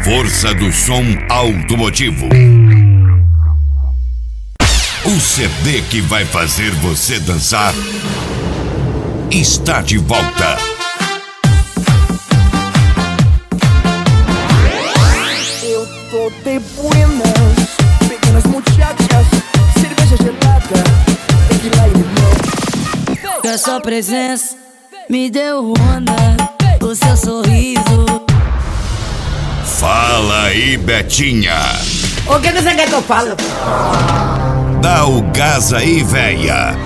força do som automotivo. O CD que vai fazer você dançar está de volta. Eu tô de buenas, pequenas muchachas, cerveja gelada, tequila e limão. Que a sua presença me deu onda, o seu sorriso. Fala aí, Betinha. O que você quer que eu fale? Dá o gás aí, véia.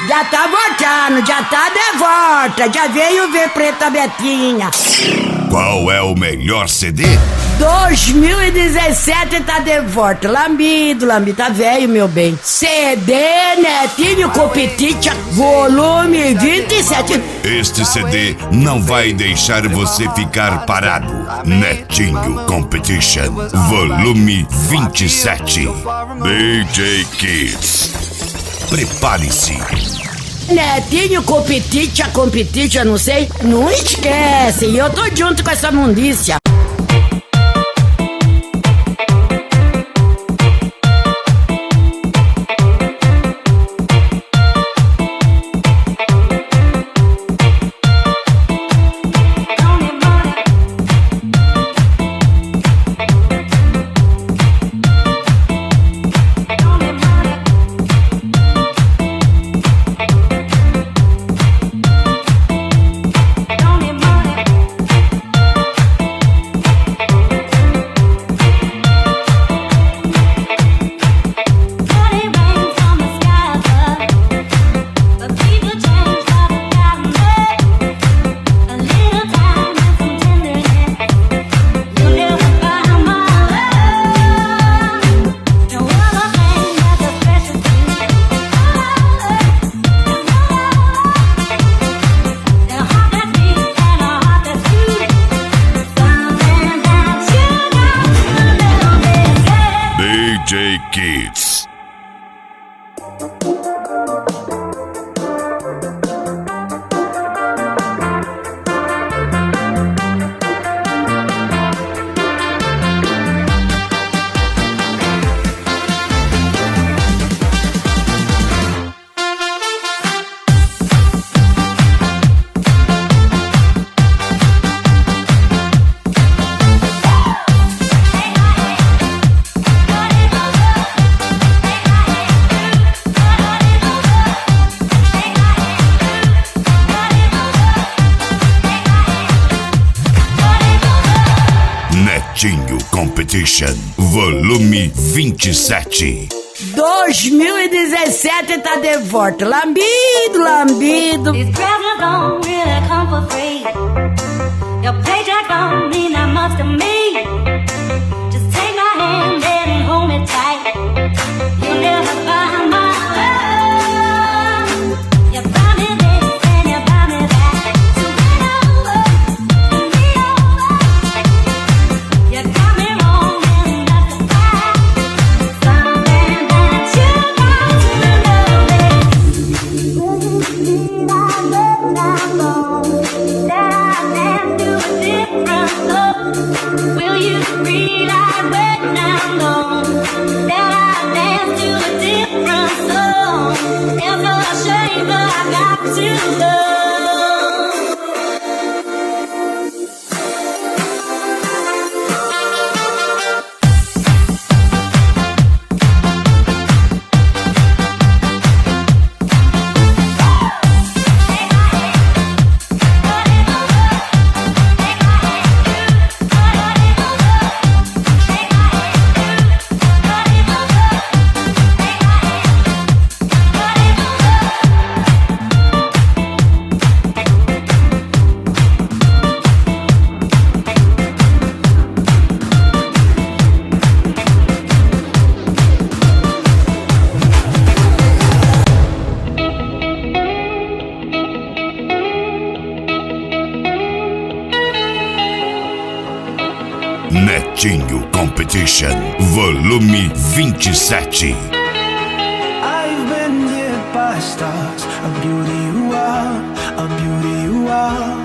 Já tá voltando, já tá de volta. Já veio ver Preta Betinha. Qual é o melhor CD? 2017 tá de volta. Lambido, tá velho, meu bem. CD Netinho Competition, volume 27. Este CD não vai deixar você ficar parado. Netinho Competition, volume 27. DJ Kids. Prepare-se. Netinho Competition, não sei. Não esquece, eu tô junto com essa mundícia. DJ Kids. Netinho Competition, volume 27. 2017 tá de volta. Lambido. These presents don't really come for free. Your paycheck don't mean that much to me. Just take my hand and hold me tight. You'll never find my love. You buy me this and you buy me that. So bring over, bring me over. You got me wrong and that's a fact. Something that you got to know. Will you be like when I'm gone? That I dance to a different song. It's a shame, but I got to know. Netinho Competition, volume 27. I've been hit by stars, a beauty you are, a beauty you are.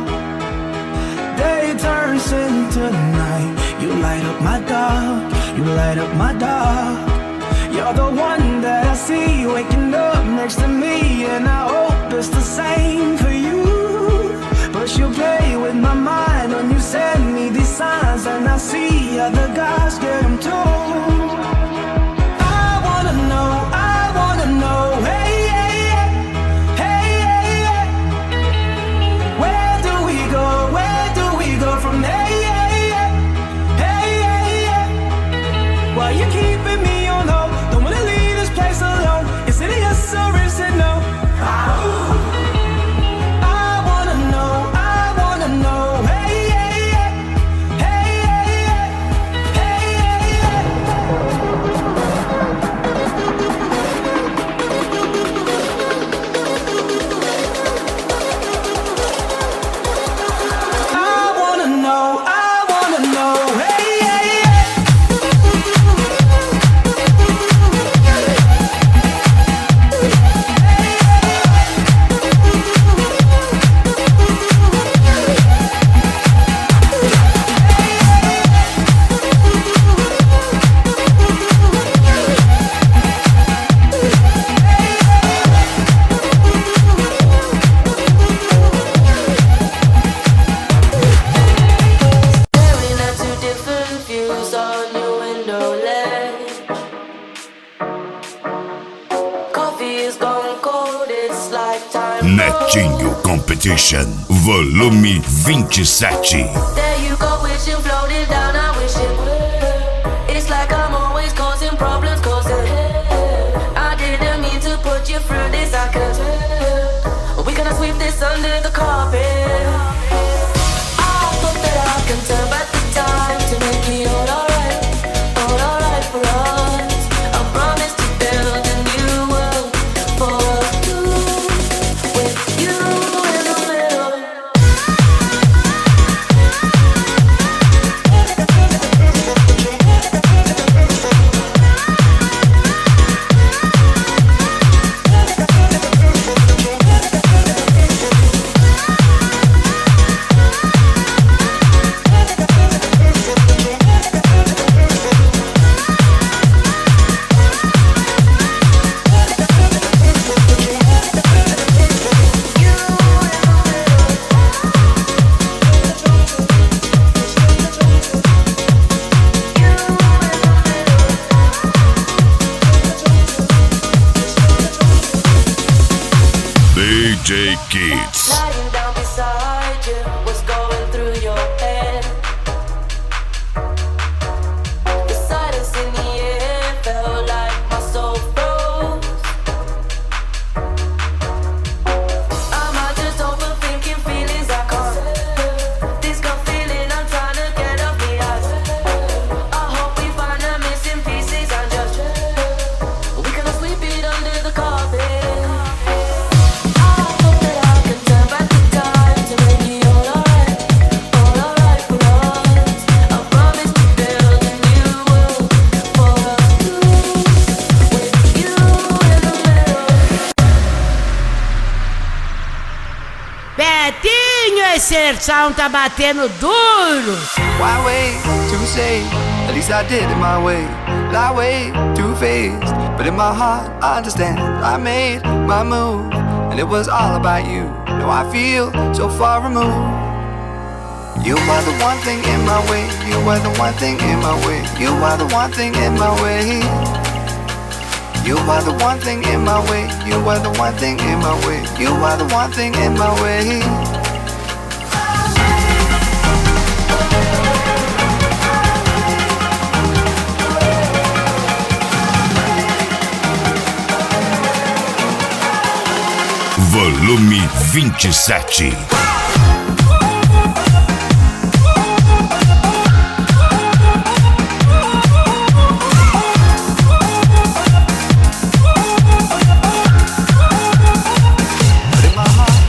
Day turns into night, you light light up my dark, you light up my dark. You're the one that I see waking up next to me, and I hope it's the same for you. But you play with my mind when you send me these signs, and I see other guys get them too. I wanna know, hey, hey, hey, hey, hey. Where do we go from there, hey, hey, hey, hey. Why you keeping me on hold? Don't wanna leave this place alone. Is it a yes or is it no? I wanna know, hey, hey, hey, hey, hey, hey, I wanna know, hey, hey, hey. Staring at two different views on your window ledge. Coffee is gone cold, it's like time. Netinho Competition, volume 27. There you go, wishing floating down, I wish it would. It's like I'm always causing problems, causing I didn't mean to put you through this, I could tell. We gonna sweep this under the carpet. I hope that I can turn back the time to make it all alright for us. I promise to build a new world for us two, with you in the middle. DJ Kids. Lying down beside you, what's going through your head? The silence in the air felt like my soul froze. Am I just overthinking feelings I can't? This gut feeling I'm trying to get off me eyes. I hope we find the missing pieces and just we gonna sweep it under the carpet. Betinho, esse som tá batendo duro. Why wait to say? At least I did it my way. Lie way too fast, but in my heart I understand. I made my move, and it was all about you. Now I feel so far removed. You are the one thing in my way. You are the one thing in my way. You are the one thing in my way. You are the one thing in my way. You are the one thing in my way. You are the one thing in my way. Volume 27. In my way.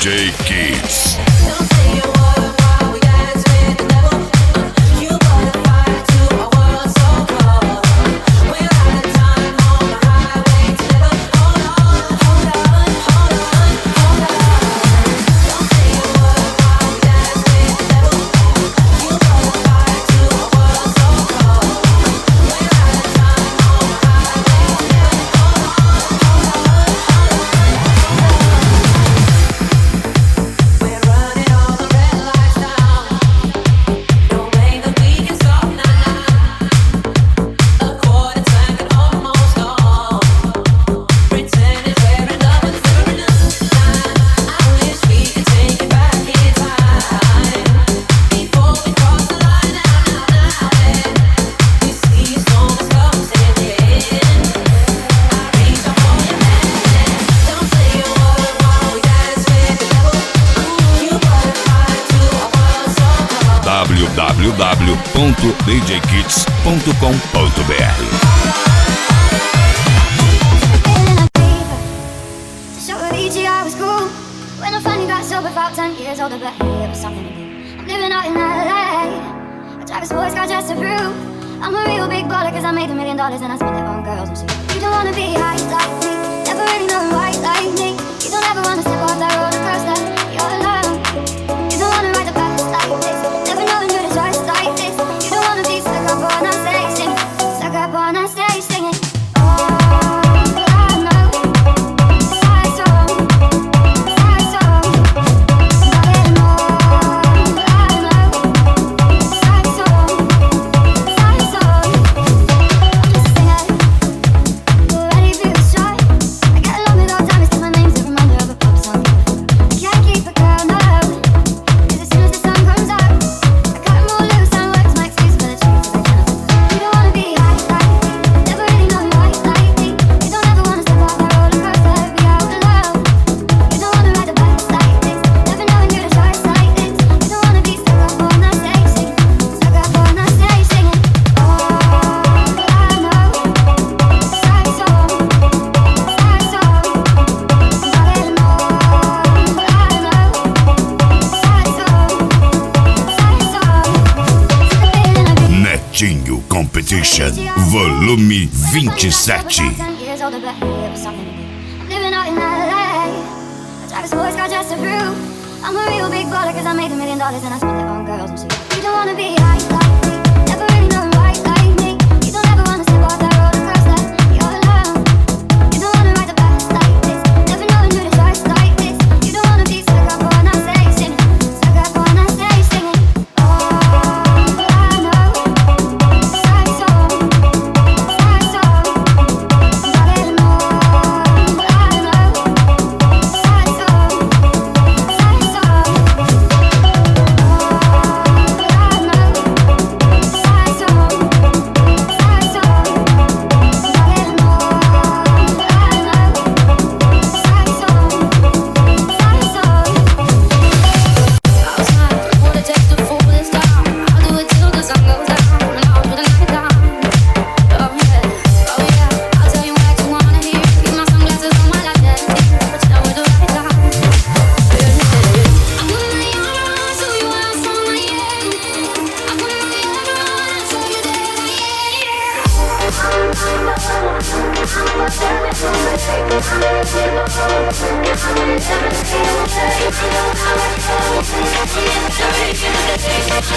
DJ Kids. Don't say a word while we dance with the devil. You brought a fire to a world so cold. We're out of time on the highway together. Hold on, hold on, hold on, hold on. Don't say a word while we dance with the devil. You brought a fire to a world so cold. We're out of time on the highway together. Hold on, hold on, hold on. We're running all the red lights down. No way that we can stop now. A quarter tank and almost gone. Pretending we're in love with every night. I wish we could take it back in time. Before we cross the line now. We see a storm is closing in. I reach out for your hand. Don't say a word while we dance with the devil. You brought a fire to a world so cold. www.djkids.com.br. To show that each year I was cool. When I finally got sober, about 10 years older, but hey, it was something to do. I'm living out in LA. I drive a sports car just to prove I'm a real big baller, cause I made $1 million and I spent it on girls and shit. You don't wanna be high like me, never really know right like me. You don't ever wanna step off that roller coaster, you're alone. You don't wanna ride the bus like this, never knowing who to trust like this. You don't wanna be stuck up on a stage singing, stuck up on a stage singing. Oh, I know. Sad song, sad song. Not anymore. I know. Sad song, sad song. I'm just a singer, already feel shy. I get along with all time, it's 'cause my name's a reminder of a pop song. I can't keep a girl, no. 'Cause as soon as the sun comes out, I cut 'em all loose and work's my excuse for the truth that I cannot. You don't wanna be high like me, never really know right like me. You don't ever wanna step off that roller coaster, be out alone. You don't wanna ride the bus like this, never knowing who to trust like this. You don't wanna be stuck up on that stage singing, stuck up on that stage singing. Oh, I know. Sad song, sad song. Not anymore. I know. Sad song, sad song. The feeling of being Netinho Competition, volume 27. 10 years older, but hey, it was something to do. I'm living out in LA. I drive a sports car just to prove I'm a real big baller, cause I made $1 million and I spent it on girls and shit. You don't wanna be high like me, never really know right like me. You don't ever wanna step off that roller coaster, you're alone. You don't wanna ride the bus like this, never knowing who to trust like this. You don't wanna be stuck up on that stage singing, stuck up on that stage singing. Oh, I know. Sad song, sad song. Not anymore. I know. Sad song, sad song.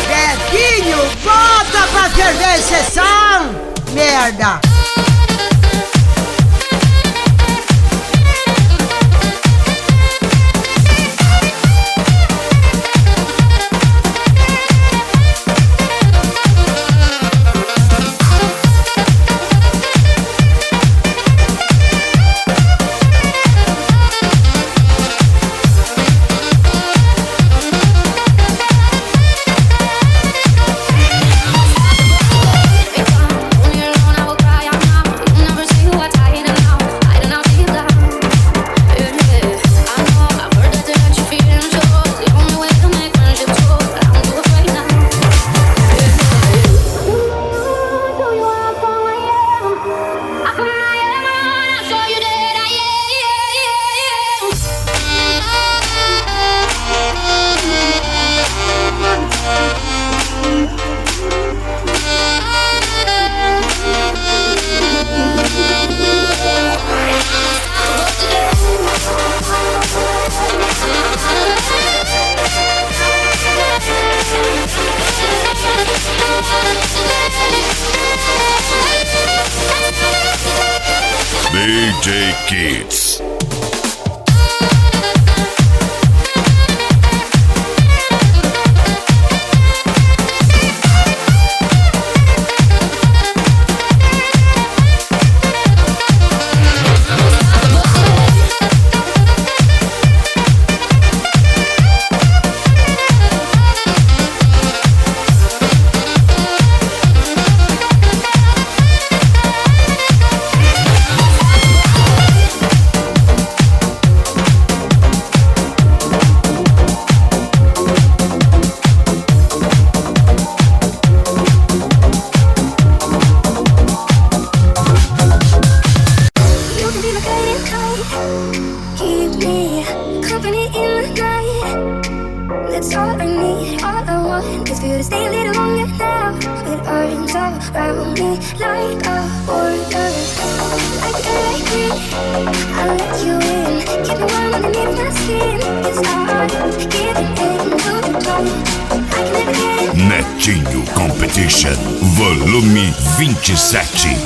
Betinho, volta pra ferver sessão, merda! When you're alone, I will cry. DJ Kids. You can be my guiding light, keep me company in the night. That's all I need, all I want is for you to stay a little longer now. With arms around me like a border, like air green. I'll let you in, keep me warm underneath my skin. It's all giving in to your touch. I can never get it. Netinho Competition, volume 27.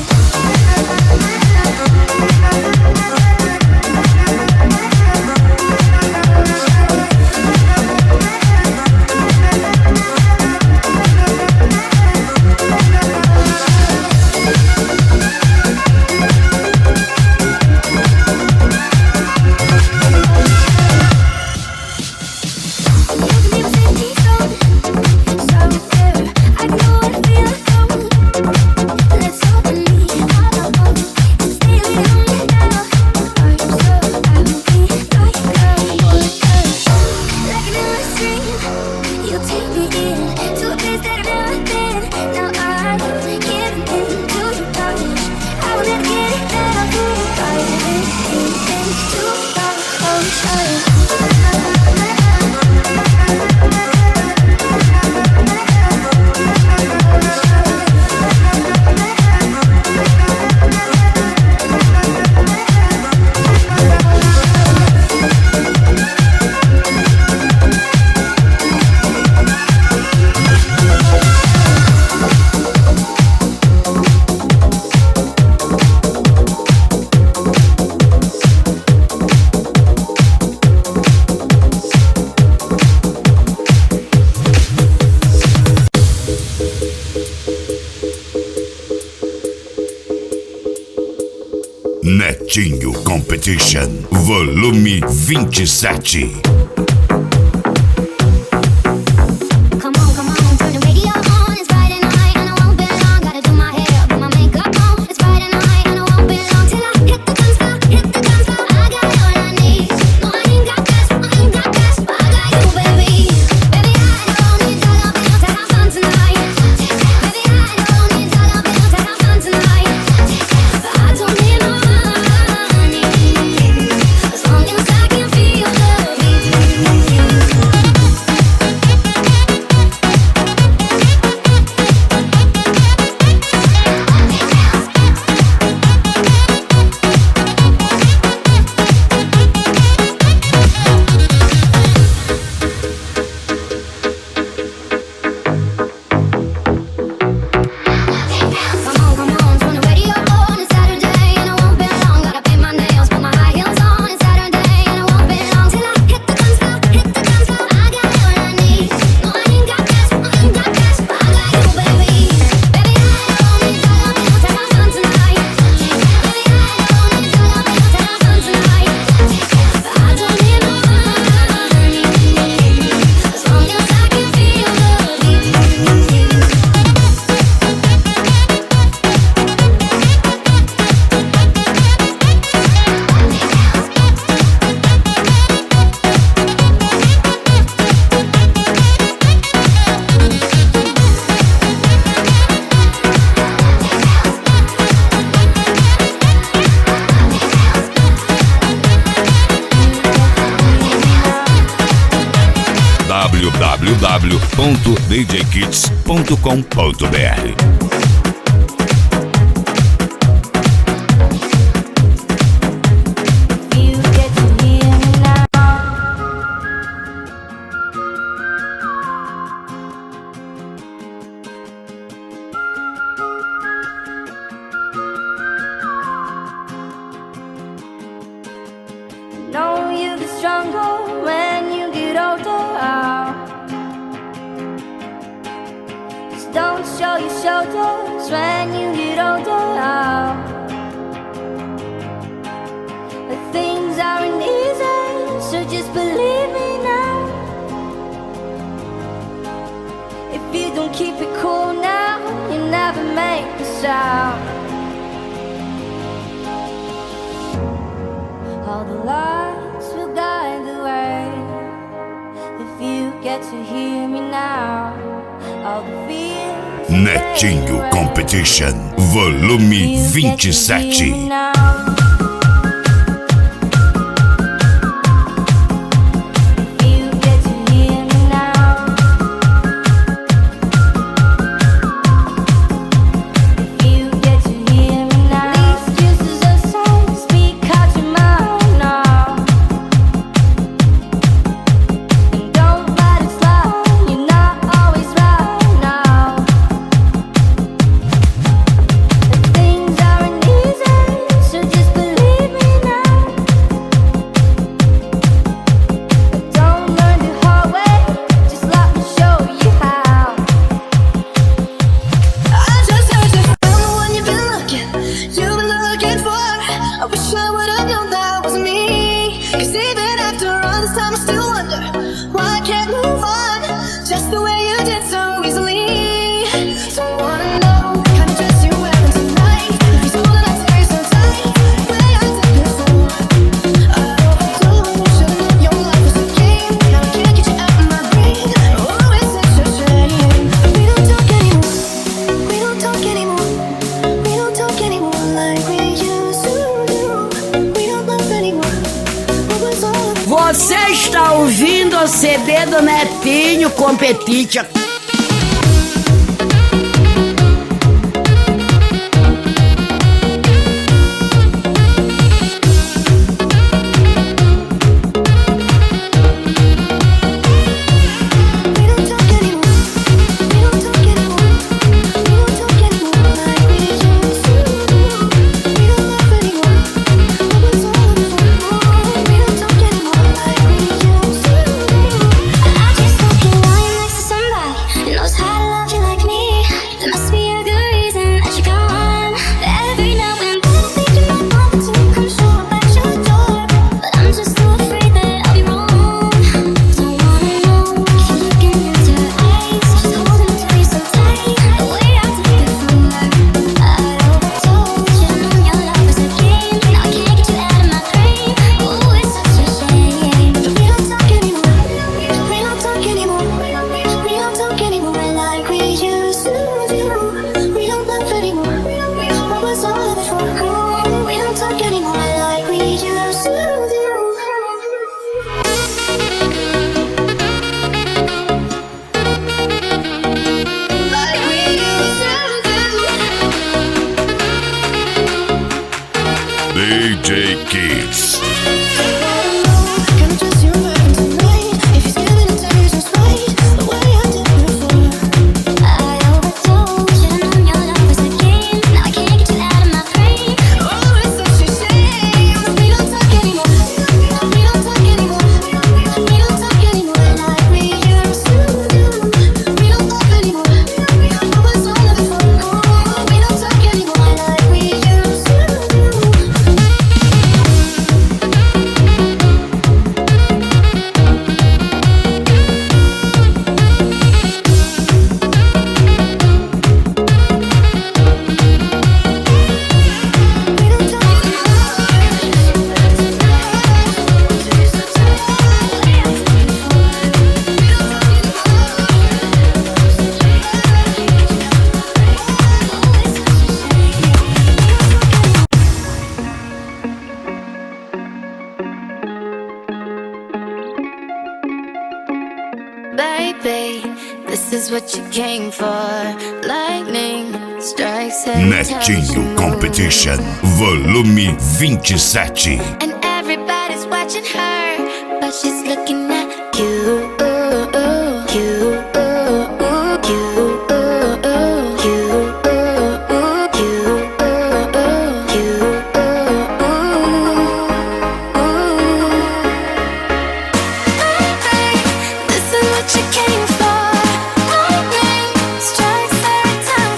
Netinho Competition, volume 27. Come on, turn the radio on. It's Friday night and I won't be long. Gotta do my hair, put my makeup on. It's Friday night and I won't be long till I hit the dance floor, hit the dance floor. I got what I need. No, I ain't got cash, but I got you, baby. Baby, I don't need dollar bills to have fun tonight. Baby, I don't need dollar bills to have fun tonight. But I don't need no money, as long as I can feel the beat. Come on, turn the radio on. It's Saturday and I won't be long. Gotta paint my nails, put my high heels on. It's Saturday and I won't be long till I hit the dance floor, hit the dance floor. I got what I need. No, I ain't got cash, but I got you, baby. Baby, I don't need dollar bills to have fun tonight. Baby, I don't need dollar bills to have fun tonight. But I don't need no money, as long as I can feel the beat. www.djkids.com.br. You get to hear me now. all your shoulders when you get older. But things aren't easy, so just believe me now. If you don't keep it cool now, you never make a sound. All the lights will guide the way. If you get to hear me now, all the fears will Netinho fade away. Competition, volume If you get to hear me 27. now. Você está ouvindo o CD do Netinho Competition. DJ Kids. Baby, this is what you came for. Lightning strikes every time Netinho you Competition, move. volume 27. And everybody's watching her, but she's looking at you. This is what you came for. Lightning strikes every time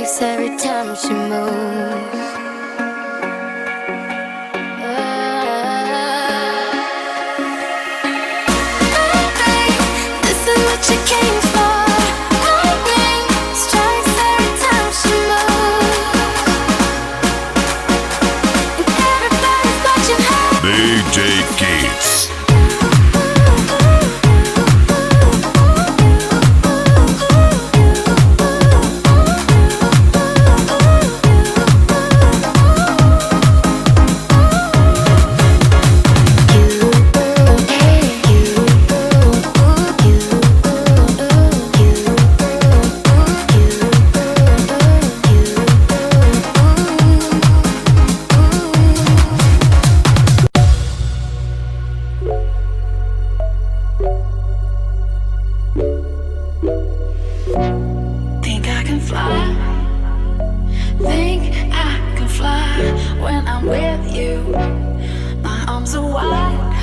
twice every time she moves. This is what you came for. My ring strikes every time she moves. And everybody's watching her. DJ Kids. Think I can fly. Think I can fly when I'm with you. My arms are wide,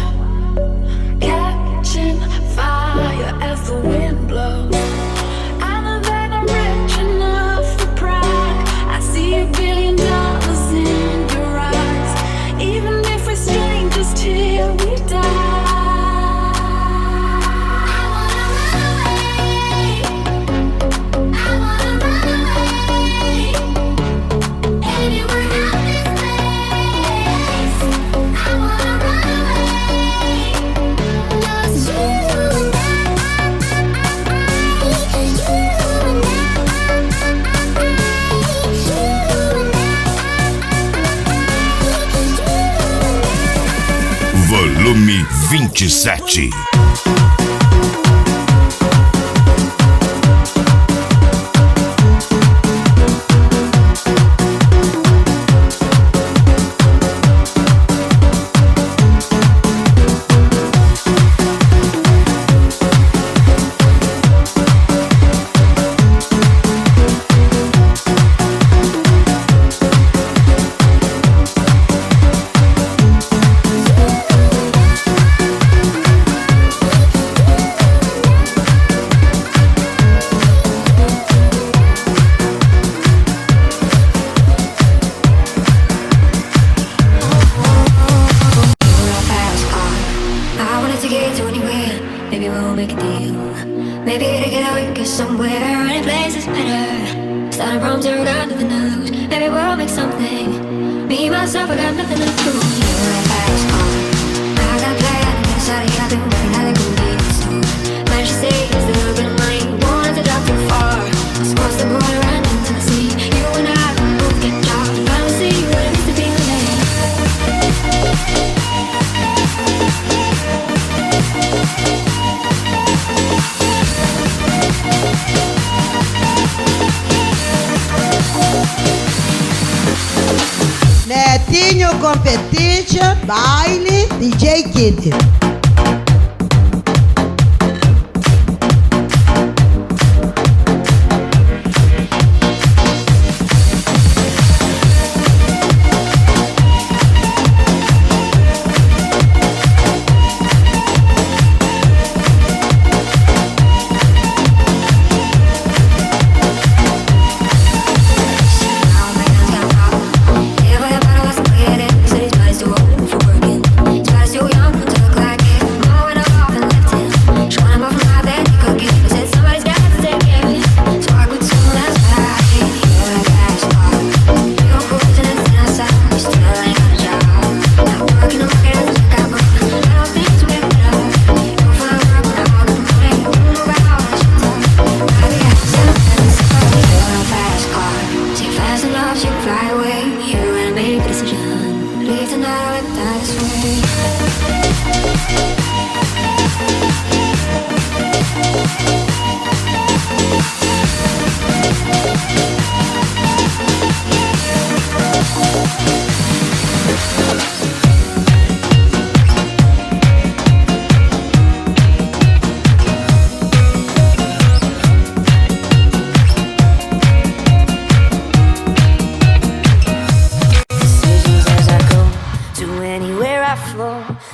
catching fire as the wind blows. I know that I'm rich enough for pride. I see $1 billion in your eyes. Even if we're strangers till we die. Volume 27. Maybe we'll make a deal. Maybe together we can go somewhere. Any place is better. Starting from zero, got nothing to lose. Maybe we'll make something. Me, myself, I got nothing to prove. You and I fast car. I got a plan. Inside of you, I've been working at a convenience store. Managed to save just a little bit of money. Wanted to drop too far. Let's cross the border and into the sea. You and I can both get jobs. Finally see what it means to be a man. Netinho Competition, baile, DJ Kid.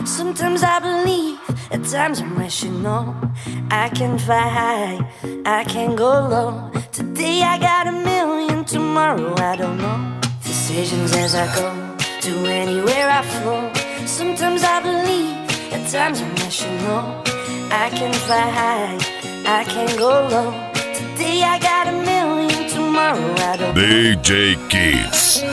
Sometimes I believe, at times I'm rational. I can fly high, I can go low. Today I got 1 million, tomorrow Decisions as I go to anywhere I flow. Sometimes I believe, at times I'm rational. I can fly high, I can go low. Today I got a million, tomorrow I don't. DJ Kids.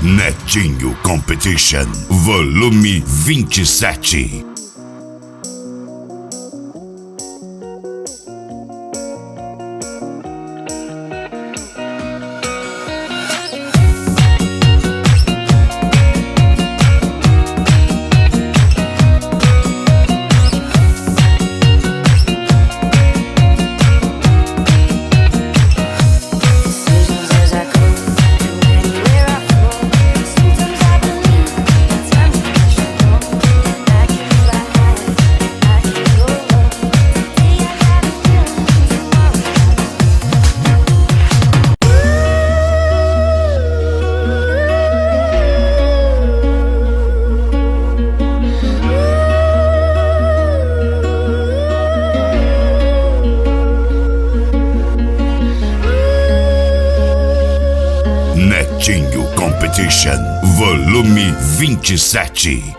Netinho Competition, volume 27. Netinho Competition, volume 27.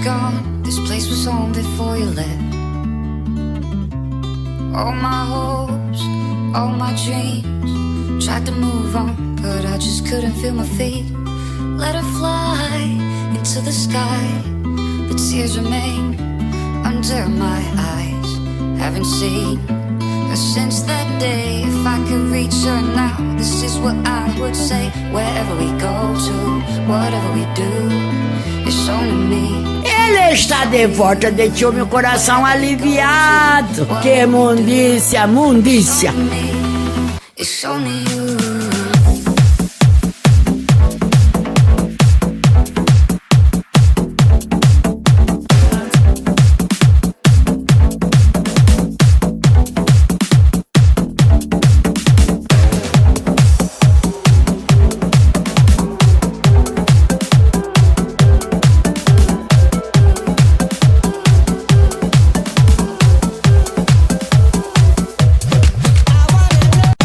Gone. This place was home before you left. All my hopes, all my dreams. Tried to move on, but I just couldn't feel my feet. Let her fly into the sky, but tears remain under my eyes. Haven't seen her since that day. If I could reach her now, this is what I would say. Wherever we go to, whatever we do, it's only me. Ele está de volta, deixou meu coração aliviado. Que mundícia, mundícia. It's only you.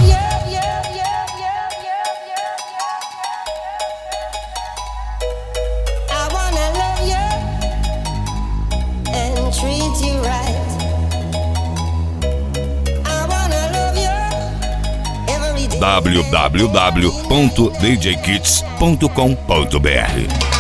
Yeah, yeah, yeah. www.djkits.com.br.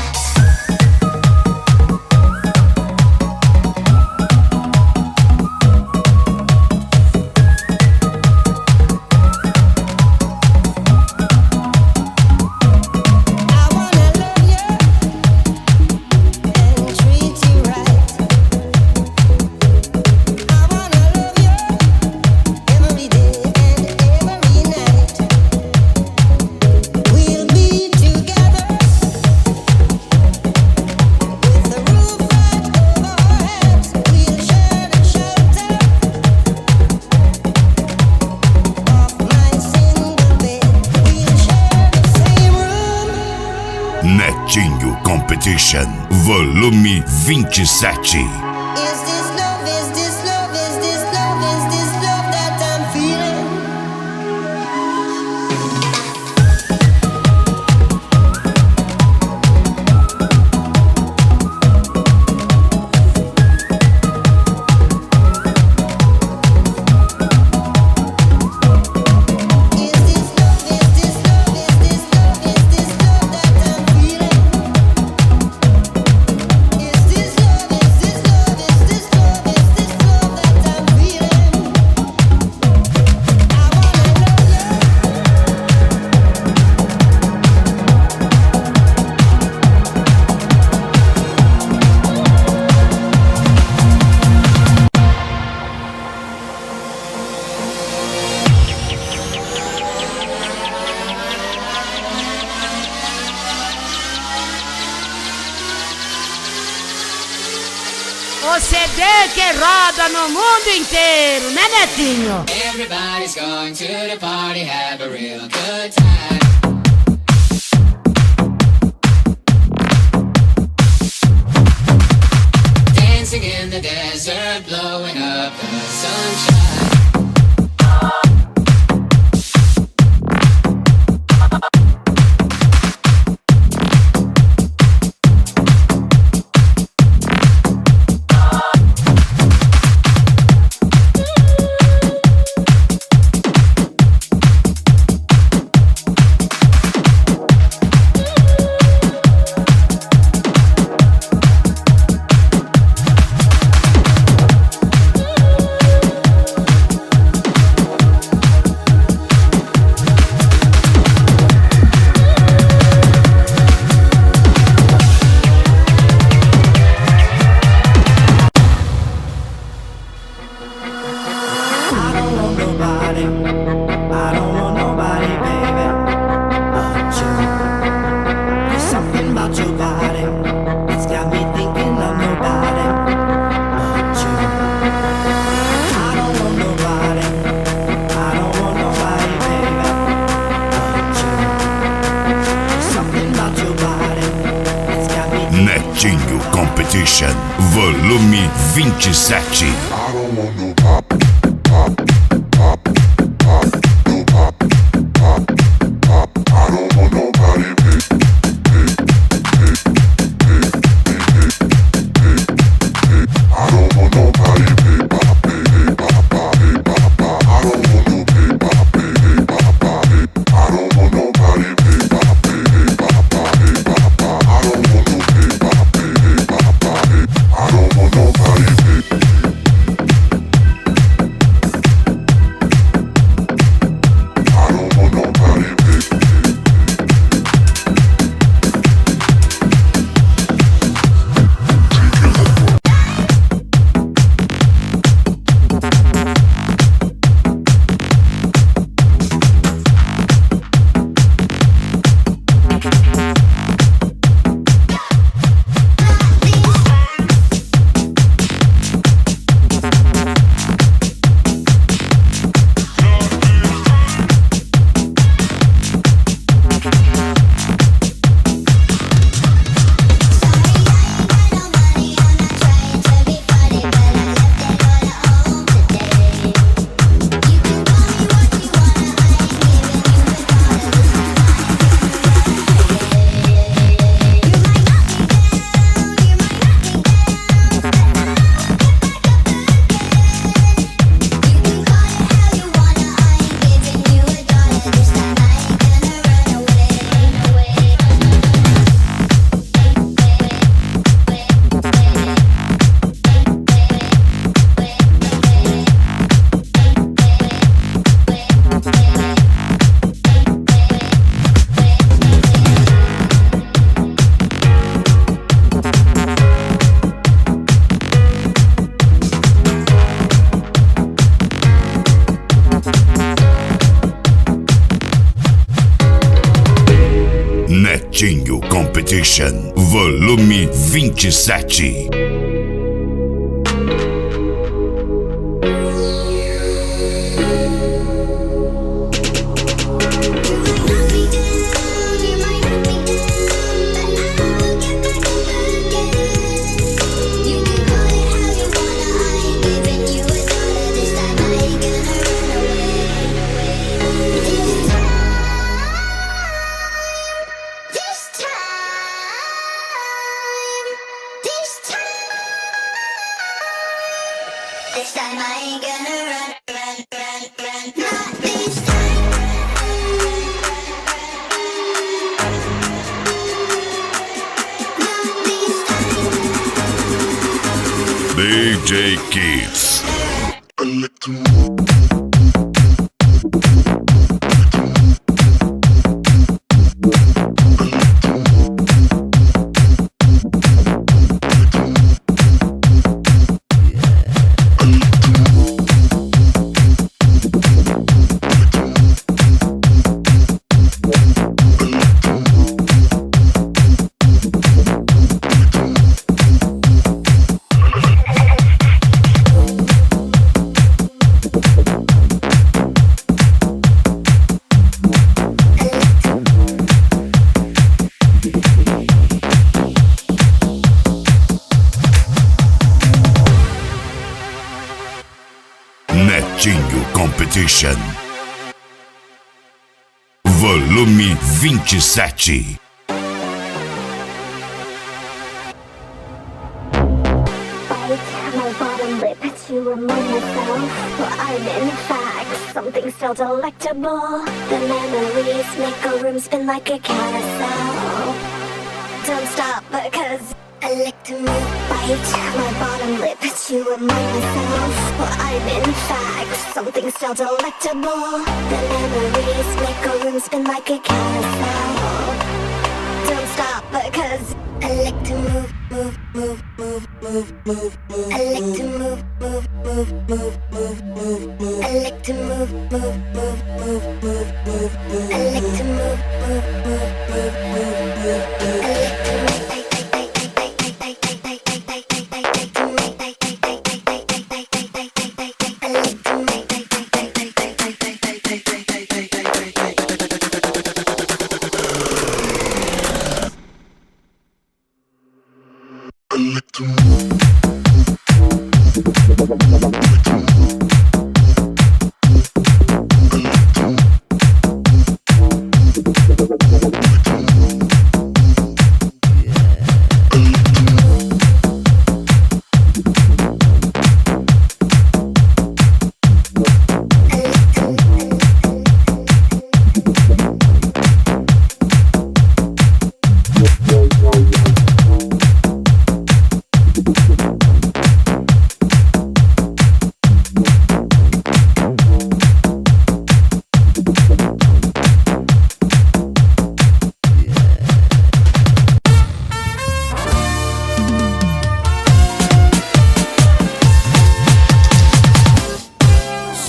Netinho Competition, volume 27. Is this love, is this love, is this love, is this love that I'm feeling? O CD que roda no mundo inteiro, né, Netinho? Everybody's going to the party, have a real good time. Dancing in the desert, blowing up the sunshine. Netinho Competition, volume 27. Netinho Competition, volume 27. This time I ain't gonna run, not this time. Not this time. DJ Kids. Netinho Competition, volume 27. My bottom lip to remind myself, well, I'm in fact something still delectable. The memories make a room spin like a carousel. Don't stop because I like to move, bite my bottom lip to remind myself, well, I'm in fact something still delectable. The memories make a room spin like a carousel. Don't stop because I like to move. I like to move. I like to move. I like to move.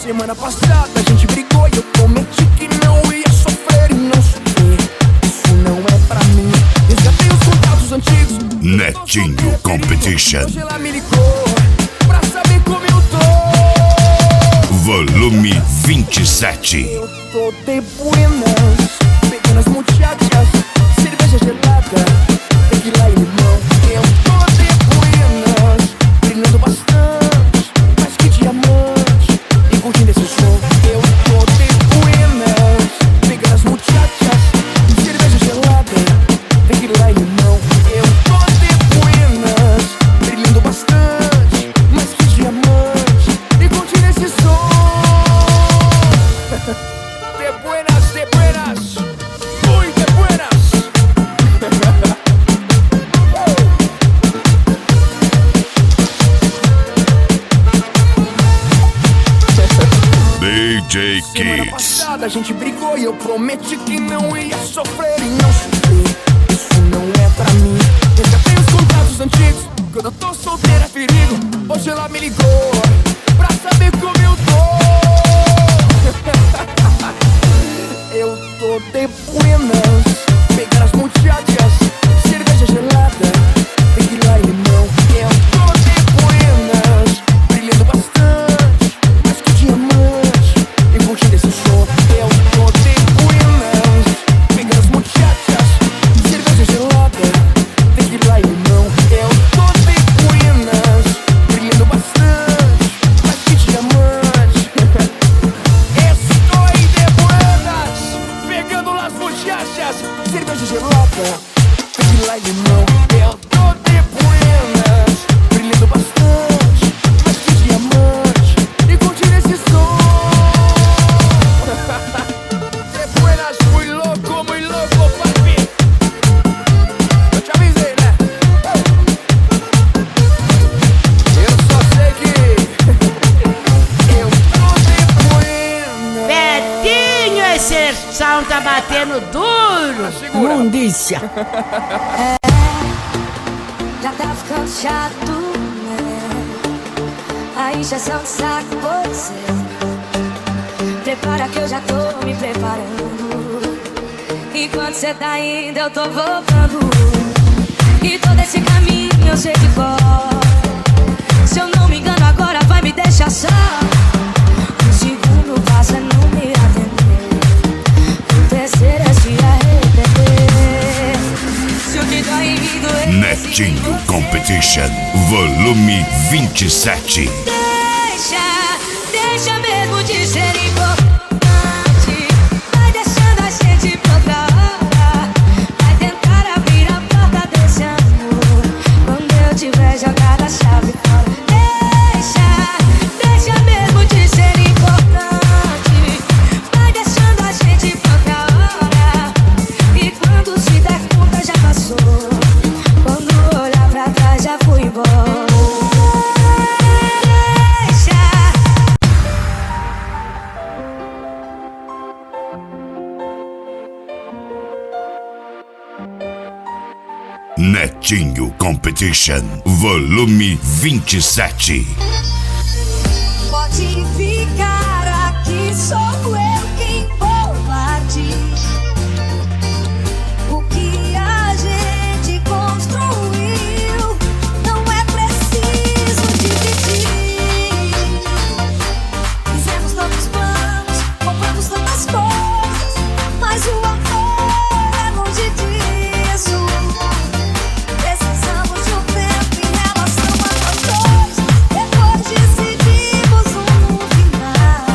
Semana passada a gente brigou e eu prometi que não ia sofrer e não sofrer. Isso não é pra mim. Eu já tenho os contatos antigos. Netinho Competition, Hoje ela me ligou pra saber como eu tô. volume 27. Eu tô de buenas, pequenas muchachas, cerveja gelada, tequila e limão. Eu tô de buenas, brilhando bastante, mais que diamante, e curtindo esse som. Eu tô de buenas, pequenas muchachas, cerveja gelada, tequila e limão. Eu tô de buenas, brilhando bastante, mais que diamante, e curtindo esse som. De buenas, muy de buenas. DJ Semana Kids, passada a gente brigou e eu prometi que não ia sofrer e não sofrer. Isso não é pra mim. Eu já tenho os contatos antigos. Quando eu tô solteira é perigo. Hoje ela me ligou pra saber como eu tô. Eu tô de buenas, pegar as muchachas, cerveja gelada, tequila e limão. Eu tô de buenas, brilhando bastante, mais que diamante, e curtindo esse som. Eu tô de buenas, pegar as muchachas, cerveja gelada, tequila e limão. Eu tô de buenas, brilhando bastante, mais que diamante. Estou de buenas, pegando las muchachas, cerveja gelada, tequila e limão. Eu tô de buenas, brilhando bastante, mais que diamante, e curtindo esse som. De buenas, muy loco, papi. Eu te avisei, né? Eu só sei que eu tô de buenas. Betinho, esse som tá batendo duro. Segura. Mundícia. Já tá ficando chato, né? A injeção de saco, pois é. Prepara que eu já tô me preparando. Enquanto cê tá indo, eu tô voltando. E todo esse caminho eu sei de cor. Se eu não me engano, agora vai me deixar só. O segundo passo é não me atender. O terceiro é se arrepender. Se o que dói em mim doer, Netinho Competition, volume 27. Deixa mesmo de ser importante. Vai deixando a gente pra outra hora. Vai tentar abrir a porta desse amor quando eu tiver jogado a chave fora. Deixa mesmo de ser importante. Vai deixando a gente pra outra hora. E quando se der conta já passou. Quando olhar pra trás já fui embora. Netinho Competition, volume 27. Pode ficar aqui, sou eu quem vou partir. O que a gente construiu não é preciso dividir. Fizemos tantos planos, compramos tantas coisas, mas o amor é longe disso. Precisamos de um tempo em relação a nós dois. Depois decidimos no final.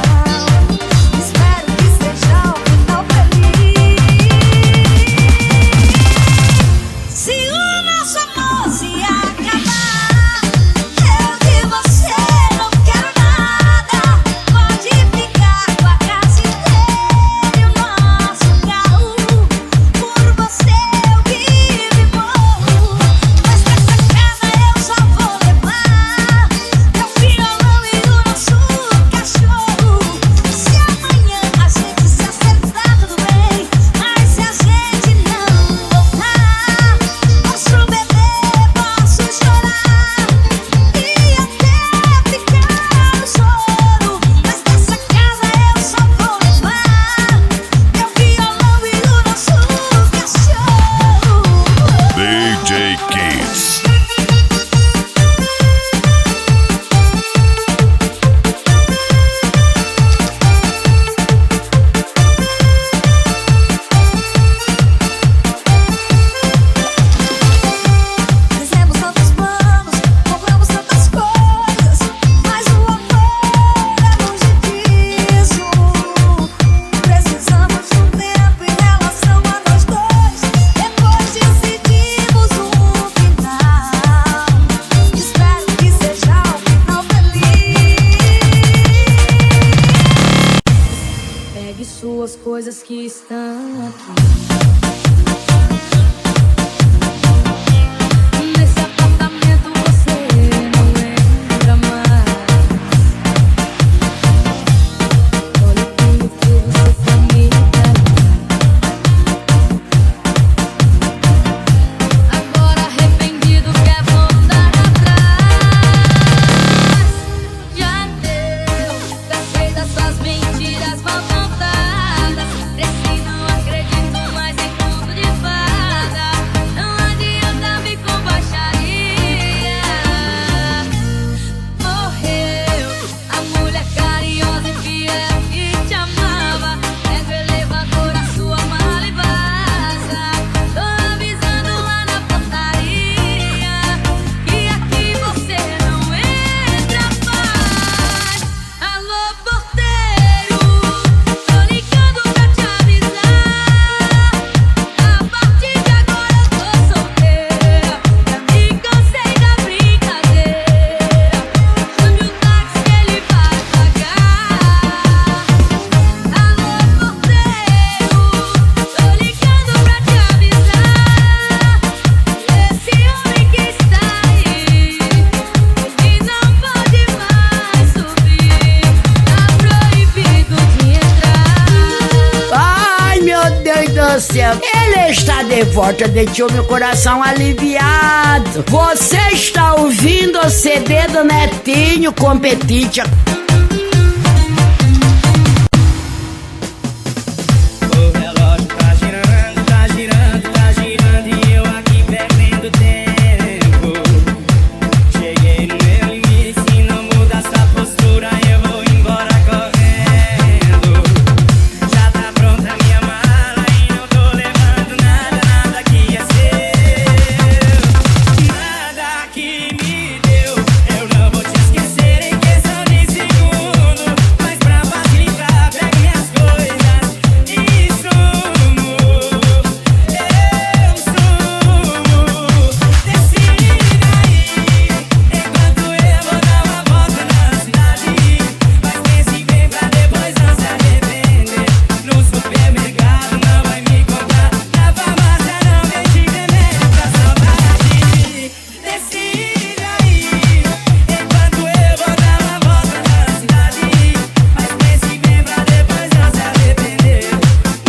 Deus do céu. Ele está de volta, deixou meu coração aliviado. Você está ouvindo o CD do Netinho Competition. O relógio tá girando, tá girando, tá girando e eu aqui perdendo tempo. Cheguei no meu limite, se não muda essa postura eu vou embora correndo. Já tá pronta a minha mala e não tô levando nada, nada que é seu. Nada que me deu, eu não vou te esquecer em questão de segundo. Mas pra facilitar, pega minhas coisas e sumo. Eu sumo. Decide aí, enquanto eu vou dar uma volta na cidade. Mas pense bem pra depois não se arrepender. No supermercado não vai me comprar, na farmácia não vem te remédio pra saudade. Decide aí, enquanto eu vou dar uma volta na cidade. Mas pense bem pra depois não se arrepender.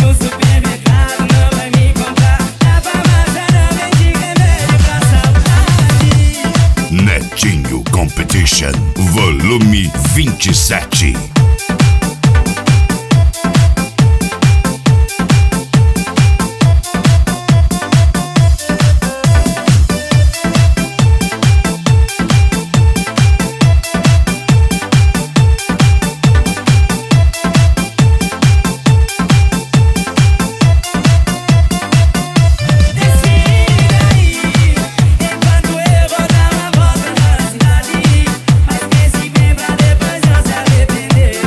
No supermercado não vai me comprar, na farmácia não vem te remédio pra saudade. Netinho Competition, volume 27. Decide aí, enquanto eu vou dar uma volta na cidade. Mas pense bem pra depois não se arrepender.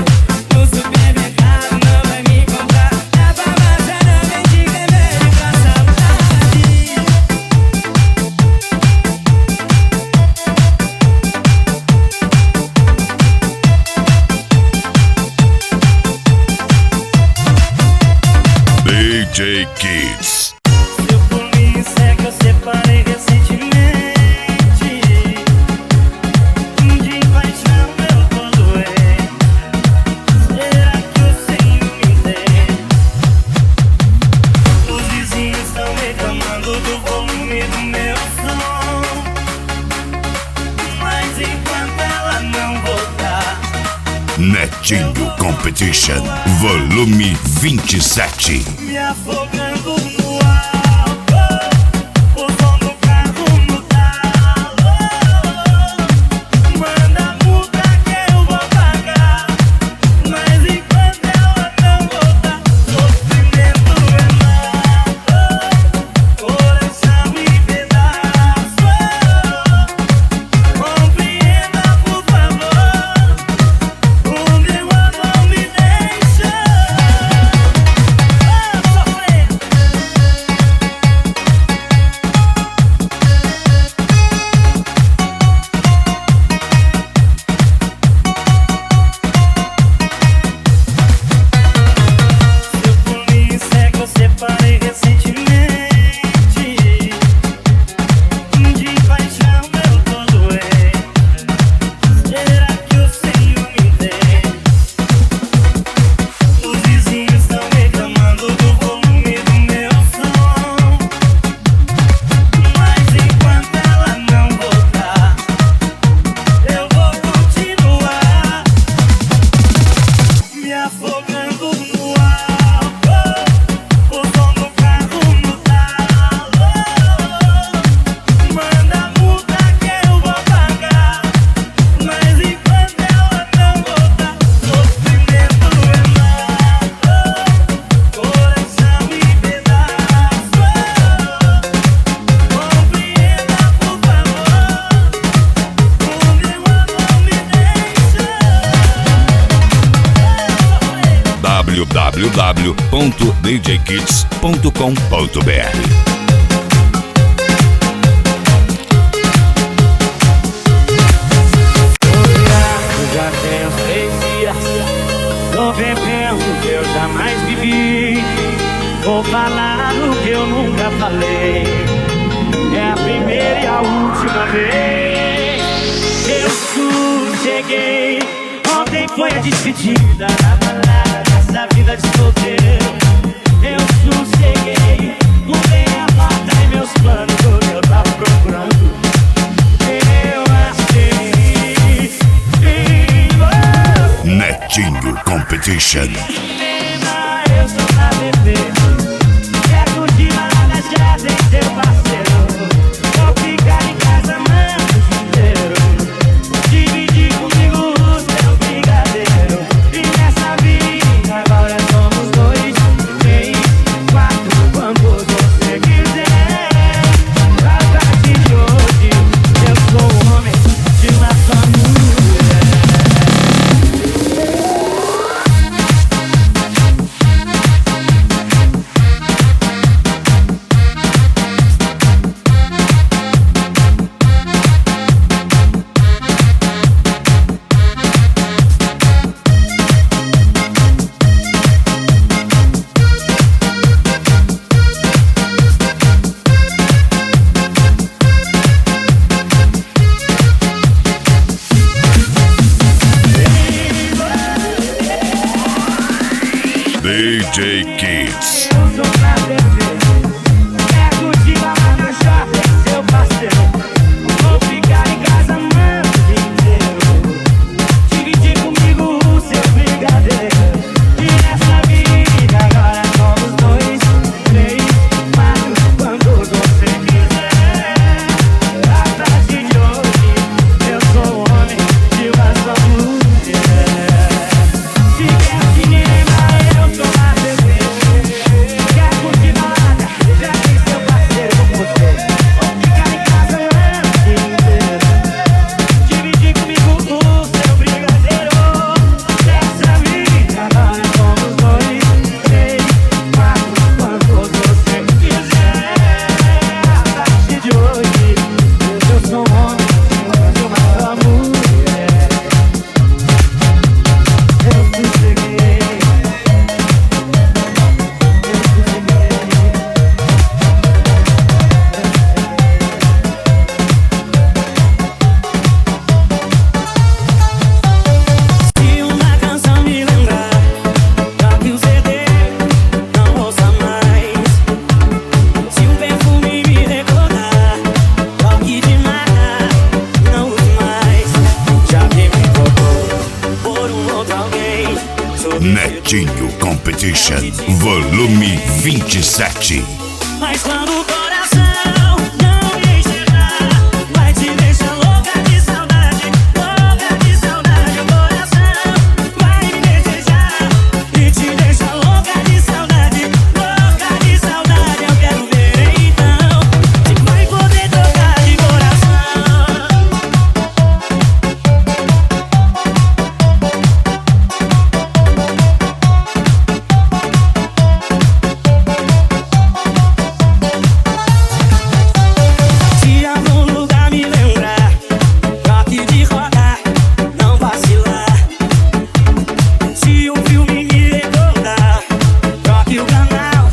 No supermercado não vai me comprar, na farmácia não vem de remédio pra saudade. DJ Kids. Seu polícia é que eu separei recentemente. De paixão eu tô doente. Será que o Senhor me entende? Os vizinhos estão reclamando do volume do meu som. Mas enquanto ela não voltar, Netinho Competition, volume 27. me afogando no álcool, o som do carro no talo. Manda multa que eu vou pagar, mas enquanto ela não voltar, sofrimento é mato, coração em pedaço. Compreenda, por favor, o meu amor me deixa sofrendo. Seu polícia é que eu separei recentemente. De paixão eu tô doente. Será que o Senhor me entende? Os vizinhos estão reclamando do volume do meu som. Mas enquanto ela não voltar, eu vou continuar me afogando no álcool, o som do carro no talo. Manda multa que eu vou pagar, mas enquanto ela não voltar, sofrimento é mato, coração em pedaço. Compreenda, por favor, o meu amor me deixa www.djkids.com.br. Eu já tenho 6 dias, tô bebendo que eu jamais vivi. Vou falar o que eu nunca falei, é a primeira e a última vez. Eu sosseguei, ontem foi a despedida da balada, dessa vida de solteiro. Eu sosseguei. Competition. Eu sou pra beber. Quer curtir balada, já tem seu parceiro. Vou ficar em casa, mano, o dia inteiro. Dividir comigo o seu brigadeiro. E nessa vida agora somos 2, 3, 4, quando você quiser. A partir de hoje eu sou o homem de uma só mulher. DJ Kids. Eu sou pra beber. Quer curtir balada, já tem seu parceiro. Vou ficar em casa, mano, o dia inteiro. Dividir comigo o seu brigadeiro. E nessa vida agora somos 2, 3, 4, quando você quiser. A partir de hoje eu sou o homem de uma só mulher. Se quer cinema, eu sou pra beber. Quer curtir balada, já tem seu parceiro com você. Vou ficar em casa, mano, o dia inteiro. Dividir comigo o seu brigadeiro. Dessa vida agora somos 2, 3, 4, quando você quiser. A partir de hoje eu sou um homem de uma só mulher. Eu sosseguei. Se uma canção me lembrar, troque o CD, não ouça mais. Se um perfume me recordar, troque de marca, não use mais. Já que me trocou por outro alguém, Netinho Competition. Volume 27. mas quando o coração não me enxergar, vai te deixar louca de saudade, louca de saudade. O coração vai me desejar e te deixa louca de saudade, louca de saudade. Eu quero ver então se vai poder trocar de coração. Se algum lugar me lembrar, troque de rota, não vacilar. Se um filme me recordar, troque o canal,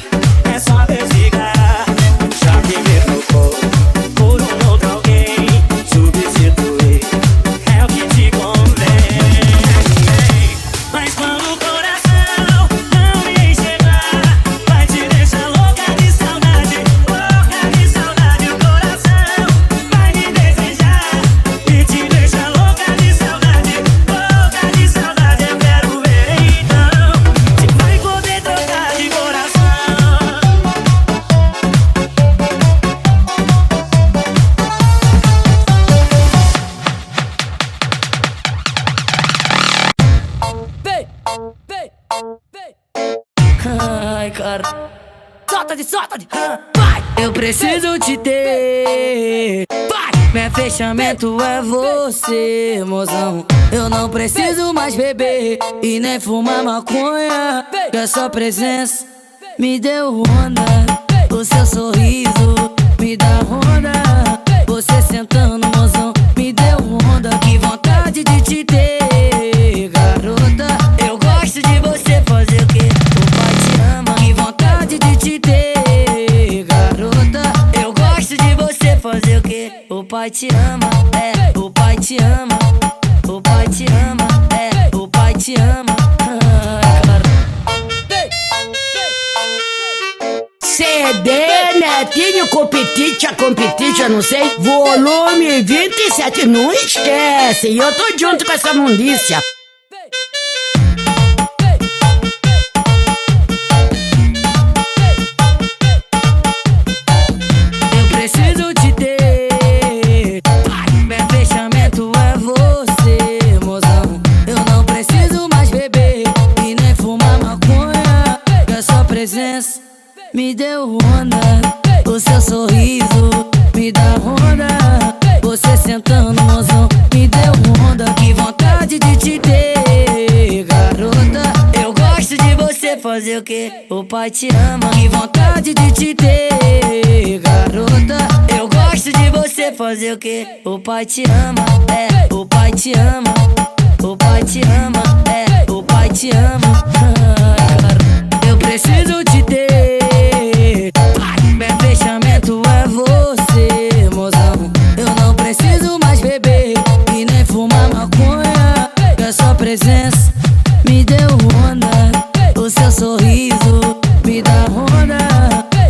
é só desligar. Já que me trocou por outro alguém, substitui, é o que te convém. Mas quando o coração não me enxergar, vai te deixar louca de saudade, louca de saudade. O coração vai me desejar e te deixa louca de saudade, louca de saudade. Eu quero ver então se vai poder trocar de coração. Ai, cara. Solta de. Vai! Eu preciso te ter. Vai! Meu fechamento é você, mozão. Eu não preciso mais beber e nem fumar maconha. Que a sua presença me deu onda. O seu sorriso me dá onda. Você sentando, mozão, me deu onda. Que vontade de te ter, garota. Eu gosto de você fazer o quê? O pai te ama. Que vontade de te ter, garota. Eu gosto de você fazer o quê? O pai te ama, o pai te ama. O pai te ama, o pai te ama. Ai, cara. CD Netinho Competition, não sei. Volume 27, não esquece. E eu tô junto com essa mundícia. onda. O seu sorriso me dá onda. Você sentando, mozão, me deu onda. Que vontade de te ter, garota. Eu gosto de você fazer o que o pai te ama. Que vontade de te ter, garota. Eu gosto de você fazer o que o pai te ama. É, o pai te ama. O pai te ama. É, o pai te ama. Eu preciso te ter. Meu fechamento é você, mozão. Eu não preciso mais beber e nem fumar maconha. Que a sua presença me deu onda. O seu sorriso me dá onda.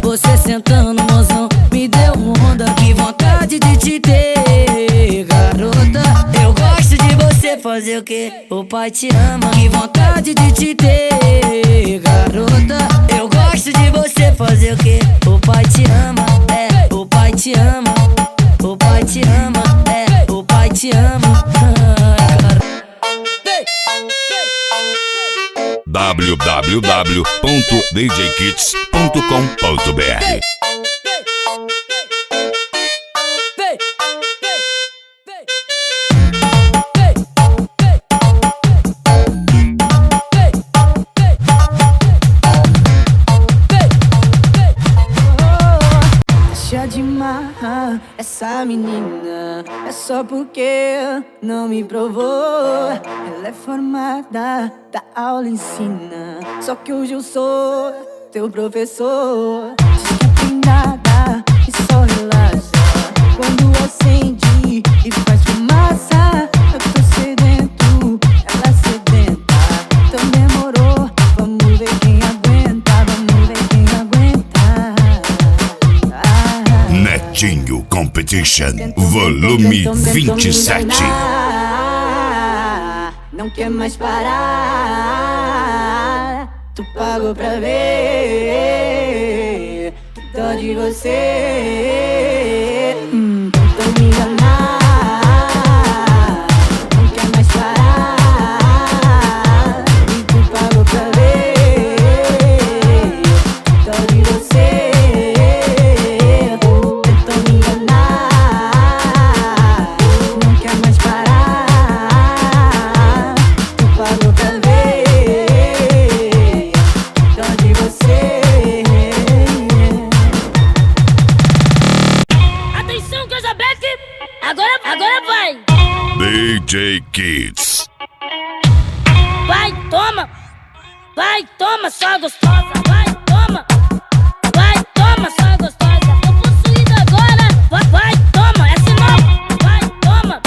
Você sentando, mozão, me deu onda. Que vontade de te ter, garota. Eu gosto de você fazer o que o pai te ama. Que vontade de te ter, garota. Eu gosto de você fazer o que o pai te ama. É, o pai te ama. O pai te ama. É, o pai te ama. www.djkits.com.br Deixa de marrar essa menina. É só porque não me provou. Ela é formada, da aula ensina. Só que hoje eu sou teu professor. Diz que tem nada e só relaxa quando acende e faz fumaça. Eu tô sedento, ela sedenta. Então demorou, vamos ver quem aguenta. Vamos ver quem aguenta. Netinho Competition, volume 27. Não quer mais parar. Tu pagou pra ver. Dó de você. Tentou me enganar. Não quer mais parar. E tu pagou pra ver. Dó de você. Tentou me enganar. Não quer mais parar. Tu pagou pra ver. Dó de você. Atenção, Casa Black! Agora vai! DJ Kids. Vai, toma! Vai, toma, só gostosa! Vai, toma! Vai, toma, só gostosa! Tô possuída agora! Vai, toma, é sinal! Vai, toma!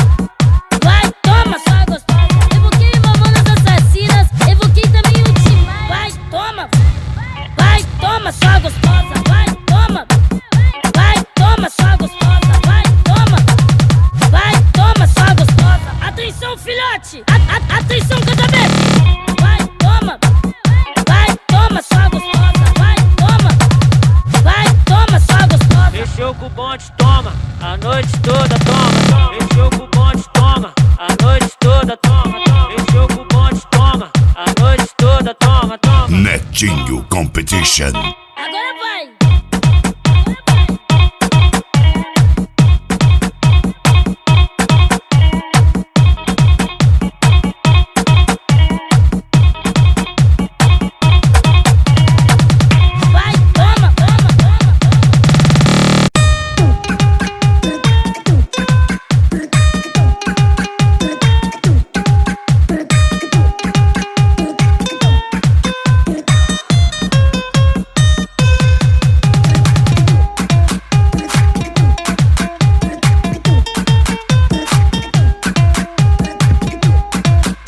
Vai, toma, só gostosa! Evoquei mamonas assassinas, evoquei também o Timar. Vai, toma! Vai, toma, só gostosa! Vai, toma! Vai, toma, só gostosa! Vai, toma! Vai, toma, só gostosa! Atenção, filhote! Atenção, casamento! Vai, toma! Vai, toma, só gostosa! Vai, toma! Vai, toma, só gostosa! Mexeu com o bonde, toma, a noite toda, toma. Mexeu com o bonde, toma, a noite toda, toma. Mexeu com o bonde, toma, a noite toda, toma. Netinho Competition. Agora vai! Vai, toma, toma, toma,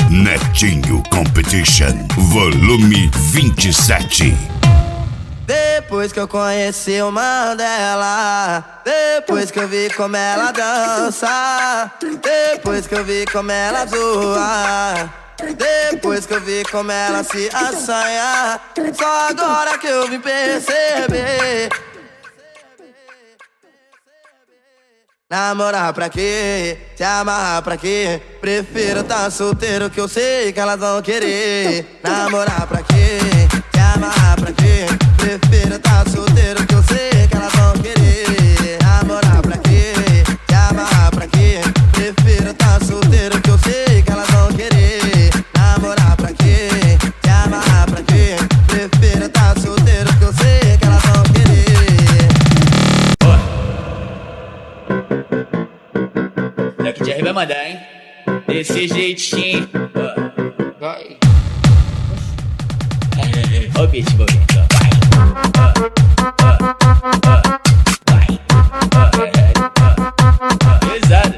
Netinho Competition, volume 27. Depois que eu conheci o Mandela, depois que eu vi como ela dança, depois que eu vi como ela zoa, depois que eu vi como ela se assanha, só agora que eu vim perceber. Namorar pra quê? Se amarrar pra quê? Prefiro tá solteiro que eu sei que elas vão querer. Namorar pra quê? Se amarrar pra quê? Prefiro tá solteiro que eu sei mandar, hein? Desse jeitinho. Vai. Ó o beat movimento, vai. Vai. Pesado.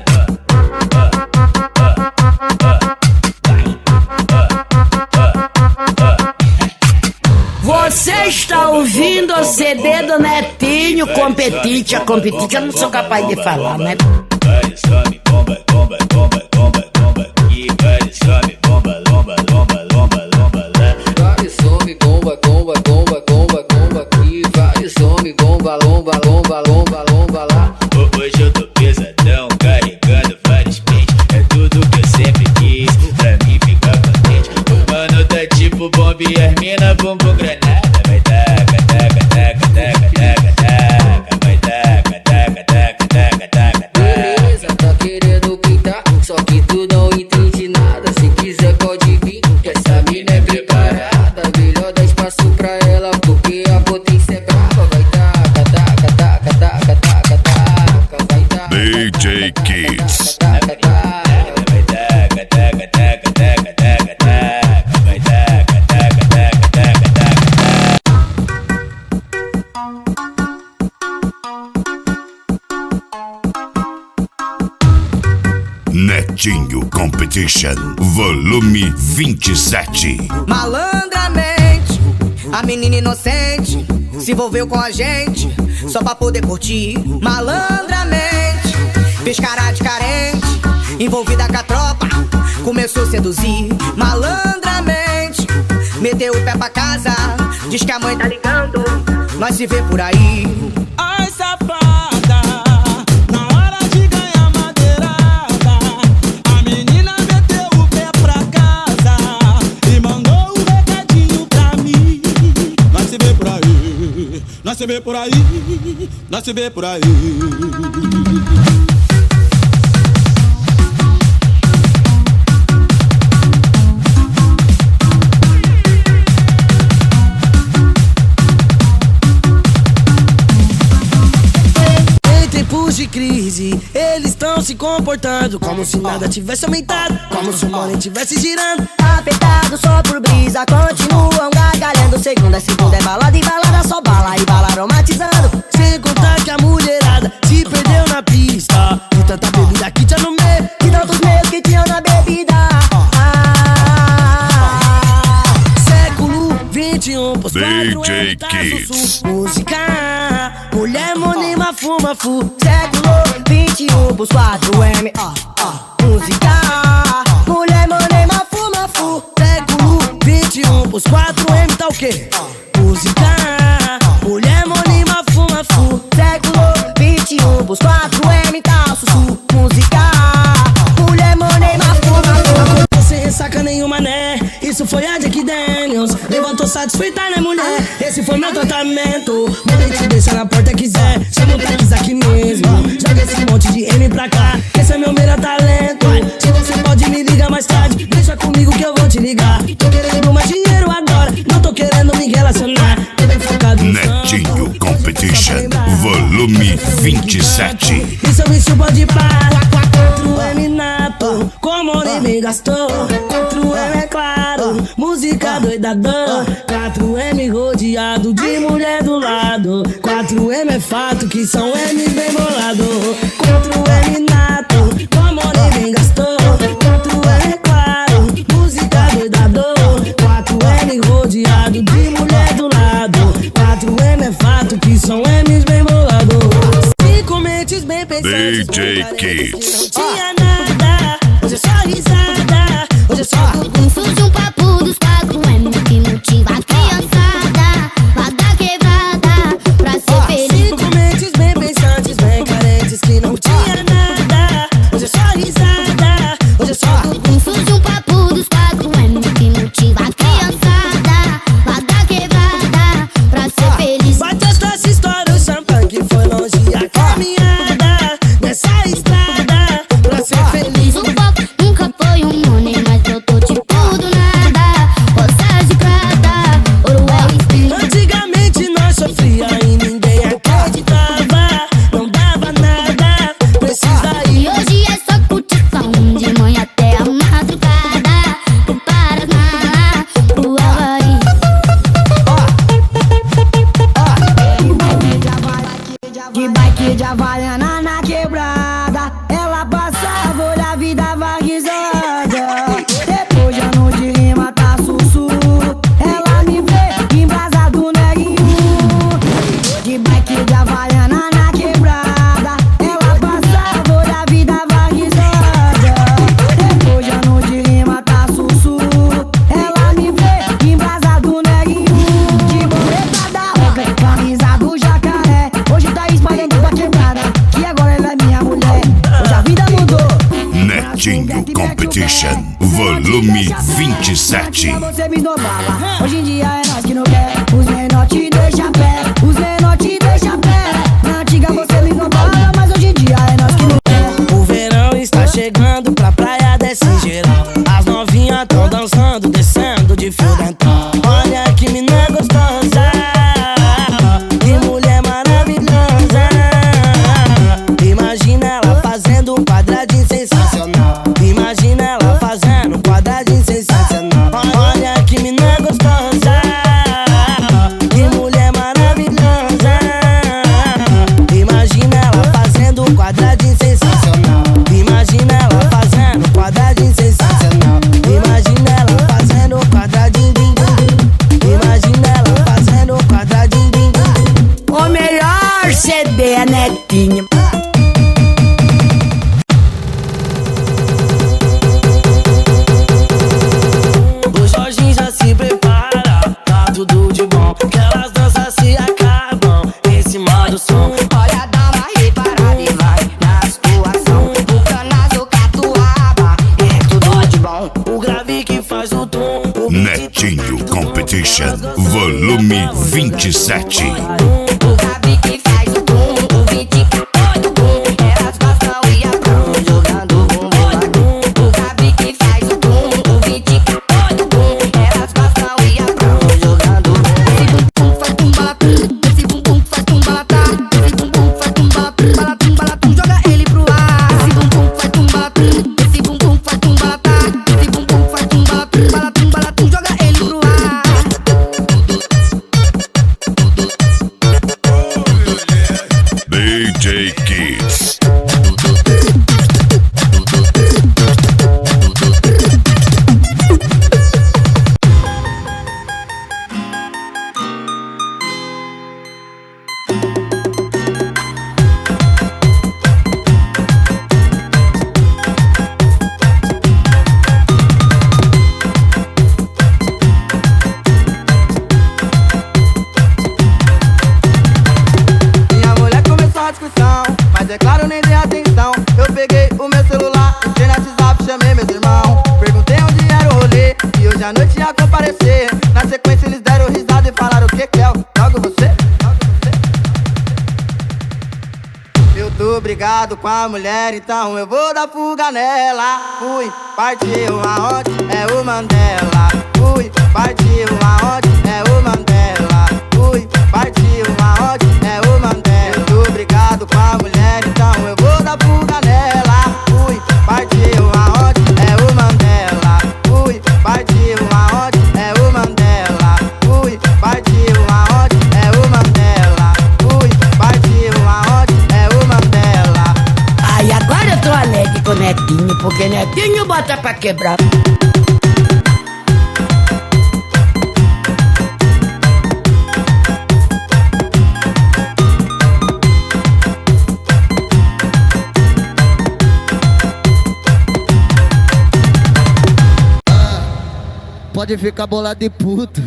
Você está ouvindo o CD do Netinho, Competite. A Competite eu não sou capaz de falar, né? Vai, some, bomba, bomba, bomba, bomba, bomba. E vai, some, bomba, lomba, lomba, lomba, lomba, lá. Vai, some, bomba, bomba, bomba, bomba, bomba. E vai, some, bomba, lomba, lomba, lomba, lomba, lá. Hoje eu tô pesadão, carregando vários pentes. É tudo que eu sempre quis, pra mim ficar contente. O mano tá tipo bomba e as mina bumbum granada. Vai taca, taca, taca, taca, taca, taca. Vai taca, taca, taca, taca, taca, taca. Beleza, tá querendo pintar, só que tu não entende nada. Se quiser pode vir, que essa mina é preparada. Melhor dar espaço pra ela, porque a potência é brava. Vai taca, taca, taca, taca, taca, taca. Vai taca, DJ Kids. taca, taca, taca. Vai taca, taca, taca, taca, taca, taca. Vai taca, taca, taca, taca, taca, taca. Netinho Competition, volume 27. Malandramente, a menina inocente se envolveu com a gente só pra poder curtir. Malandramente, fez cara de carente, envolvida com a tropa, começou a seduzir. Malandramente, meteu o pé pra casa, diz que a mãe tá ligando, nós se vê por aí. Ai, safada, na hora de ganhar madeirada, a menina meteu o pé pra casa e mandou um recadinho pra mim. Nós se vê por aí, nós se vê por aí, nós se vê por aí. De crise, eles estão se comportando como se nada tivesse aumentado, como se o money tivesse girando. Afetado só por brisa, continuam gargalhando. Segunda é balada e balada só bala e bala aromatizando. Sem contar que a mulherada se perdeu na pista, de tanta bebida que tinha no meio, de tantos meios que tinham na bebida. Século 21, DJ Kids. Música, mulher monima, fuma, fu. Século 21 pros 4M, música, mulher monima, fuma, fu. Século 21 pros 4M, tá o quê? Música, mulher monima, fuma, fu. Século 21 pros 4M, tá sussu. Música, mulher monima, fuma, fu. Sem ressaca nenhuma, né? Isso foi a Jack Daniels. Levantou satisfeita, né, mulher? Esse foi meu tratamento. Mandei te deixar na porta, quiser. Chama o táxi aqui mesmo. Joga esse monte de M pra cá, que esse é meu melhor talento. Se você pode me ligar mais tarde, deixa comigo que eu vou te ligar. Tô querendo mais dinheiro agora, não tô querendo me relacionar. Tô bem focado no Netinho Competition, volume 27. Isso eu me chupa de pá. 4M nato, como o me gastou. 4M é claro, música doidadão. 4M rodeado de mulher do lado. 4M é fato que são M's bem bolado. 4M nato, como o me gastou. 4M é claro, música doidadão. 4M rodeado de mulher do lado. 4M é fato que são M's bem bolado. 5 mentes bem pensantes, DJ Kids. não tinha nada, hoje é só risada. Hoje é só Surge um papo dos 4M que motiva a criançada lá da quebrada pra ser feliz. 5 mentes bem pensantes, bem carentes que não tinha nada. Hoje é só risada, hoje é só Surge um papo dos 4M que motiva a criançada lá da quebrada pra ser feliz. bate essa história, o champanhe que foi longe a caminhada nessa estrada pra ser bike de Havaiana na quebrada. Ela passava, olha a vida vaguizada. Depois de ano de rima tá sussurro. Ela me vê embrasado neguinho. De bike de Havaiana na quebrada. Ela passava, olha a vida vaguizada. Depois de ano de rima tá sussurro. Ela me vê embrasado neguinho. De borreta da roca, camisa do jacaré. Hoje tá espalhando pra quebrada, que agora ela é minha mulher. Hoje a vida mudou. Netinho Competition, volume 27. Você me esnobava, hoje em dia é nós que não quer. Os menor te deixa a pé, os menor te deixa a pé. Na antiga você me esnobava, mas hoje em dia é nós que não quer. O verão está chegando, pra praia desce geral. As novinhas tão dançando, descendo de fio dental. Olha que mina gostosa, que mulher maravilhosa. Imagina ela fazendo um quadradinho sensacional. Imagina ela fazendo um quadradinho sensacional. Olha que mina gostosa, que mulher maravilhosa. Imagina ela fazendo um quadradinho sensacional. Imagina ela fazendo um quadradinho sensacional. Imagina ela fazendo um quadradinho din, din. Imagina ela fazendo um quadradinho din, din. O melhor CD é Netinho. O Jorginho já se prepara, tá tudo de bom. Aquelas danças se acabam em cima do som. Olha, dá uma reparada e vai na situação. O canazo catuaba, é tudo de bom. O grave que faz o tom. Netinho Competition, volume 27. O gabi que faz o bum, o 24 bum. Elas gostam e abram jogando bumbum. O gabi que faz o bum, o 24 bum. Elas gostam e abram jogando bumbum. Esse bumbum faz tum balatá. Esse bumbum faz tum balatá. Balatum, balatum, joga ele pro ar. Esse bumbum faz tum balatá. Esse bumbum faz tum balatá. Esse bumbum faz tum balatá. Balatum, balatum, joga ele pro ar. DJ Kids. Minha mulher começou a discussão, mas é claro, nem dei atenção. Eu peguei o meu celular, entrei no WhatsApp, chamei meus irmãos. Perguntei onde era o rolê, e hoje à noite ia comparecer. Na sequência eles deram risada e falaram: o que que é? Logo você? Eu tô brigado com a mulher, então eu vou dar fuga nela. Fui, partiu aonde? É o Mandela. Fui, partiu aonde? É o Mandela. Fui, partiu aonde? É o Mandela. Eu tô brigado com a mulher, então eu vou dar fuga nela. Fui, partiu aonde? É o Mandela. Fui, partiu aonde? É o Mandela. Fui, partiu aonde? É o Mandela. Fui, partiu aonde? É o Mandela. Ai, agora eu tô alegre com o Netinho, porque Netinho bota pra quebrar. Pode ficar bolado e puto.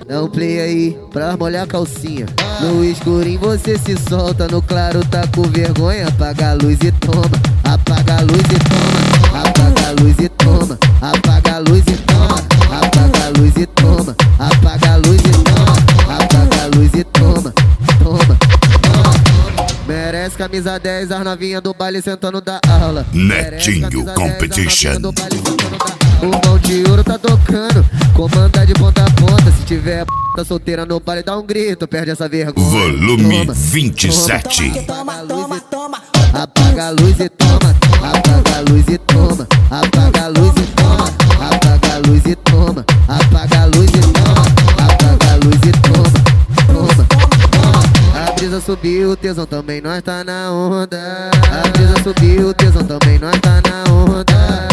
Dá um play aí pra molhar a calcinha. No escurinho você se solta, no claro tá com vergonha. Apaga a luz e toma, apaga a luz e toma, apaga a luz e toma, apaga a luz e toma, apaga a luz e toma, apaga a luz e toma, apaga a luz e toma, toma, toma. Merece camisa 10, as novinha do baile sentando da aula. Netinho Competition. O mão de ouro tá tocando, comanda de ponta a ponta. Se tiver p*** solteira no baile, dá um grito, perde essa vergonha. Volume 27. Toma, toma, toma. Apaga a luz e toma, apaga a luz e toma, apaga a luz e toma, apaga a luz e toma, apaga a luz e toma, apaga a luz e toma, toma, toma. A brisa brisa subiu, o tesão também, nós tá na onda. A brisa subiu, o tesão também, nós tá na onda.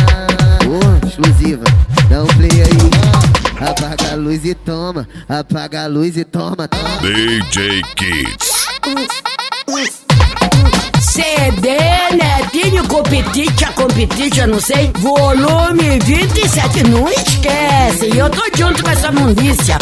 Porra, exclusiva, dá um play aí. Apaga a luz e toma, apaga a luz e toma, toma. DJ Kids. CD, Netinho, competition, não sei. Volume 27, não esquece. E eu tô junto com essa mundiça.